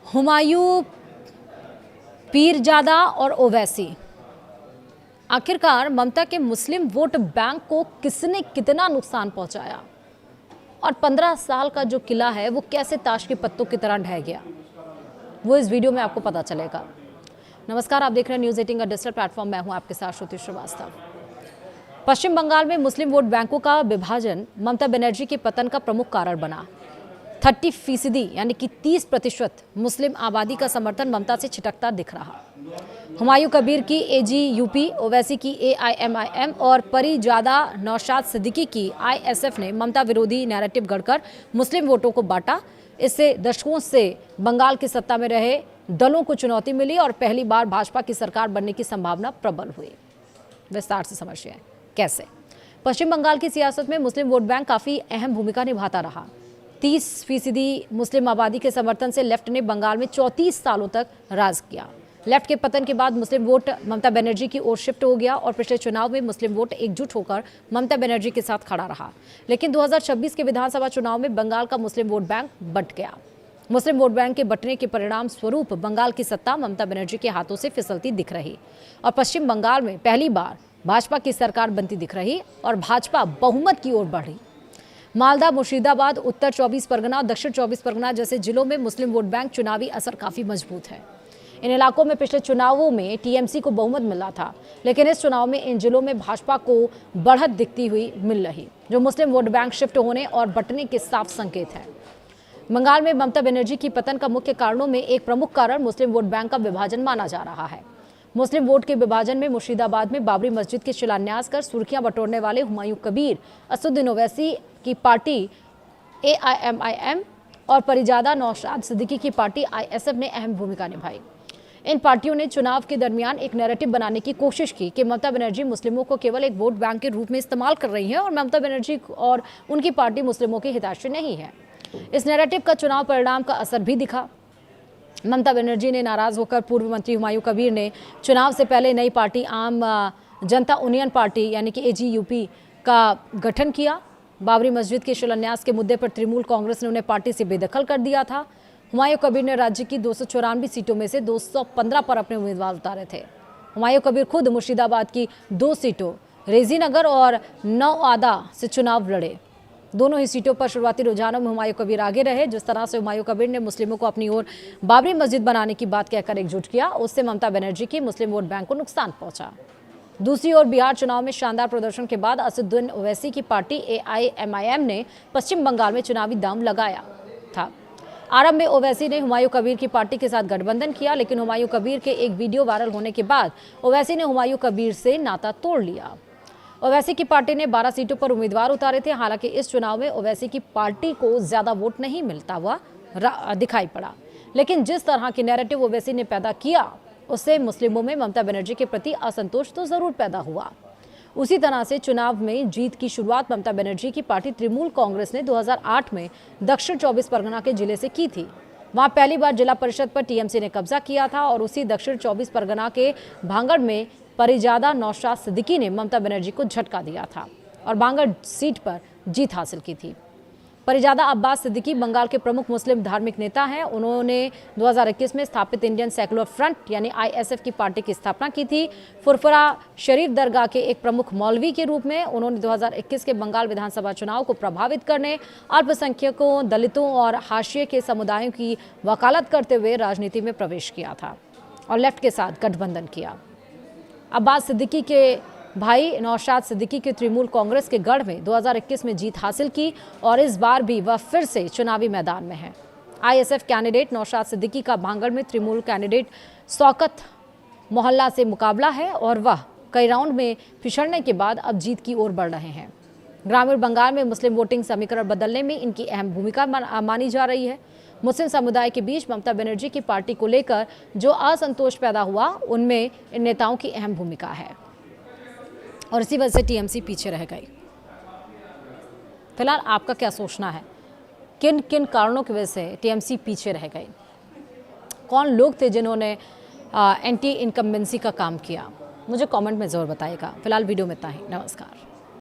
हुमायूं, पीरजादा और ओवैसी, आखिरकार ममता के मुस्लिम वोट बैंक को किसने कितना नुकसान पहुंचाया और 15 साल का जो किला है वो कैसे ताश के पत्तों की तरह ढह गया, वो इस वीडियो में आपको पता चलेगा। नमस्कार, आप देख रहे हैं न्यूज़ 18 का डिजिटल प्लेटफॉर्म। मैं हूं आपके साथ श्रुति श्रीवास्तव। पश्चिम बंगाल में मुस्लिम वोट बैंकों का विभाजन ममता बनर्जी के पतन का प्रमुख कारण बना। 30% यानी कि 30% मुस्लिम आबादी का समर्थन ममता से छिटकता दिख रहा। हुमायूं कबीर की एजीयूपी, ओवैसी की एआईएमआईएम और परिजादा नौशाद सिद्दीकी की आईएसएफ ने ममता विरोधी नैरेटिव गढ़कर मुस्लिम वोटों को बांटा। इससे दशकों से बंगाल की सत्ता में रहे दलों को चुनौती मिली और पहली बार भाजपा की सरकार बनने की संभावना प्रबल हुई। विस्तार से समझिए कैसे। पश्चिम बंगाल की सियासत में मुस्लिम वोट बैंक काफी अहम भूमिका निभाता रहा। 30% मुस्लिम आबादी के समर्थन से लेफ्ट ने बंगाल में 34 सालों तक राज किया। लेफ्ट के पतन के बाद मुस्लिम वोट ममता बनर्जी की ओर शिफ्ट हो गया और पिछले चुनाव में मुस्लिम वोट एकजुट होकर ममता बनर्जी के साथ खड़ा रहा। लेकिन 2026 के विधानसभा चुनाव में बंगाल का मुस्लिम वोट बैंक बंट गया। मुस्लिम वोट बैंक के बंटने के परिणाम स्वरूप बंगाल की सत्ता ममता बनर्जी के हाथों से फिसलती दिख रही और पश्चिम बंगाल में पहली बार भाजपा की सरकार बनती दिख रही और भाजपा बहुमत की ओर बढ़ी। मालदा, मुर्शिदाबाद, उत्तर 24 परगना और दक्षिण 24 परगना जैसे जिलों में मुस्लिम वोट बैंक चुनावी असर काफी मजबूत है। इन इलाकों में पिछले चुनावों में टीएमसी को बहुमत मिला था, लेकिन इस चुनाव में इन जिलों में भाजपा को बढ़त दिखती हुई मिल रही, जो मुस्लिम वोट बैंक शिफ्ट होने और बंटने के साफ संकेत है। बंगाल में ममता बनर्जी की पतन का मुख्य कारणों में एक प्रमुख कारण मुस्लिम वोट बैंक का विभाजन माना जा रहा है। मुस्लिम वोट के विभाजन में मुर्शिदाबाद में बाबरी मस्जिद के शिलान्यास कर सुर्खियां बटोरने वाले हुमायूं कबीर, असदुद्दीन ओवैसी की पार्टी एआईएमआईएम और परिजादा नौशाद सिद्दीकी की पार्टी आईएसएफ ने अहम भूमिका निभाई। इन पार्टियों ने चुनाव के दरमियान एक नैरेटिव बनाने की कोशिश की कि ममता बनर्जी मुस्लिमों को केवल एक वोट बैंक के रूप में इस्तेमाल कर रही हैं और ममता बनर्जी और उनकी पार्टी मुस्लिमों की हितैषी नहीं है। इस नैरेटिव का चुनाव परिणाम का असर भी दिखा। ममता बनर्जी ने नाराज होकर पूर्व मंत्री हुमायूं कबीर ने चुनाव से पहले नई पार्टी आम जनता यूनियन पार्टी यानी कि एजीयूपी का गठन किया। बाबरी मस्जिद के शिलान्यास के मुद्दे पर तृणमूल कांग्रेस ने उन्हें पार्टी से बेदखल कर दिया था। हुमायूं कबीर ने राज्य की 294 सीटों में से 215 पर अपने उम्मीदवार उतारे थे। हुमायूं कबीर खुद मुर्शिदाबाद की 2 सीटों रेजीनगर और नौआदा से चुनाव लड़े। दोनों ही सीटों पर शुरुआती रुझानों में हुमायूं कबीर आगे रहे। जिस तरह से हुमायूं कबीर ने मुस्लिमों को अपनी ओर बाबरी मस्जिद बनाने की बात कहकर एकजुट किया, उससे ममता बनर्जी की मुस्लिम वोट बैंक को नुकसान पहुंचा। दूसरी ओर बिहार चुनाव में शानदार प्रदर्शन के बाद असदुद्दीन ओवैसी की पार्टी एआईएमआईएम ने पश्चिम बंगाल में चुनावी दांव लगाया था। आरंभ में ओवैसी ने हुमायूं कबीर की पार्टी के साथ गठबंधन किया, लेकिन हुमायूं कबीर के एक वीडियो वायरल होने के बाद ओवैसी ने हुमायूं कबीर से नाता तोड़ लिया। ओवैसी की पार्टी ने 12 सीटों पर उम्मीदवार उतारे थे। हालांकि इस चुनाव में ओवैसी की पार्टी को ज्यादा वोट नहीं मिलता हुआ दिखाई पड़ा, लेकिन जिस तरह की नैरेटिव ओवैसी ने पैदा किया उससे मुस्लिमों में ममता बनर्जी के प्रति असंतोष तो जरूर पैदा हुआ। उसी तरह से चुनाव में जीत की शुरुआत ममता बनर्जी की पार्टी तृणमूल कांग्रेस ने 2008 में दक्षिण 24 परगना के जिले से की थी। वहां पहली बार जिला परिषद पर टीएमसी ने कब्जा किया था और उसी दक्षिण 24 परगना के भांगड़ में परिजादा नौशाद सिद्दीकी ने ममता बनर्जी को झटका दिया था और भांगड़ सीट पर जीत हासिल की थी। परिजादा अब्बास सिद्दीकी बंगाल के प्रमुख मुस्लिम धार्मिक नेता हैं। उन्होंने 2021 में स्थापित इंडियन सेकुलर फ्रंट यानी आईएसएफ की पार्टी की स्थापना की थी। फुरफुरा शरीफ दरगाह के एक प्रमुख मौलवी के रूप में उन्होंने 2021 के बंगाल विधानसभा चुनाव को प्रभावित करने, अल्पसंख्यकों, दलितों और हाशिए के समुदायों की वकालत करते हुए राजनीति में प्रवेश किया था और लेफ्ट के साथ गठबंधन किया। अब्बास सिद्दीकी के भाई नौशाद सिद्दीकी के तृणमूल कांग्रेस के गढ़ में 2021 में जीत हासिल की और इस बार भी वह फिर से चुनावी मैदान में है। आईएसएफ कैंडिडेट नौशाद सिद्दीकी का भांगड़ में तृणमूल कैंडिडेट शौकत मोहल्ला से मुकाबला है और वह कई राउंड में पिछड़ने के बाद अब जीत की ओर बढ़ रहे हैं। ग्रामीण बंगाल में मुस्लिम वोटिंग समीकरण बदलने में इनकी अहम भूमिका मानी जा रही है। मुस्लिम समुदाय के बीच ममता बनर्जी की पार्टी को लेकर जो असंतोष पैदा हुआ उनमें इन नेताओं की अहम भूमिका है और इसी वजह से टीएमसी पीछे रह गई। फिलहाल आपका क्या सोचना है, किन किन कारणों की वजह से टीएमसी पीछे रह गई? कौन लोग थे जिन्होंने एंटी इनकम्बेंसी का काम किया? मुझे कमेंट में ज़रूर बताइएगा। फिलहाल वीडियो में इतना ही। नमस्कार।